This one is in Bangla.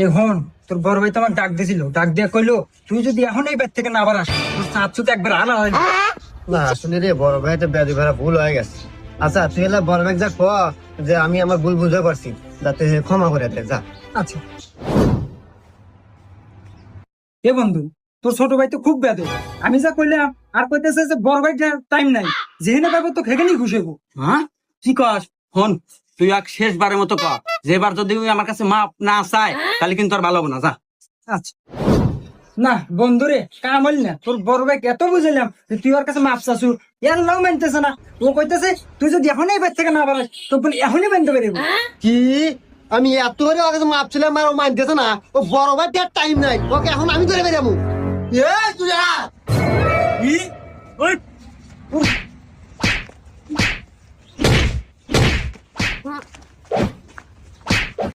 এখন তোর বড় ভাই তো আমার ডাক দিছিল, ডাক দিয়ে কইলো তুই যদি এখন এই বেদ থেকে না বাড়াস তোর চাঁদ একবার আনা হয় না আসলে রে বড় ভাই একটা বেদি ভরা ভুল হয়ে গেছে। আচ্ছা তুই এলা বড় ভাই যা কো যে আমি আমার ভুল বুঝতে পারছি, যাতে ক্ষমা করে দে যা। আচ্ছা এ বন্ধু, তোর ছোট ভাই তো খুব বেদে, আমি যা কইলাম আর কইতেছে যে বড় ভাই টাইম নাই, যেখানে পাবো তো সেখানেই খুশি হবো। হ্যাঁ কি কস? হন, তুই এক শেষবারের মতো ক, যেবার যদি ওই আমার কাছে মাপ না চায় তাহলে কিন্তু আর ভালো হবে না, যা। আচ্ছা না বন্ধুরে কামল না, তোর বড় ভাই এত বুঝাইলাম যে তুই ওর কাছে মাপ চাচ্ছু, এর নাও মানতেছে না। ও কইতেছে তুই যদি এখন এই বেদ থেকে না বাড়াস তো বলি এখনই মানতে পারবো। কি আমি এত করে ওর কাছে মাপ ছিলাম আর ও মানতেছে না? ও বড় ভাই দেওয়ার টাইম নাই, ওকে এখন আমি ধরে বেরাবো। এ তুই আ! কি? ওই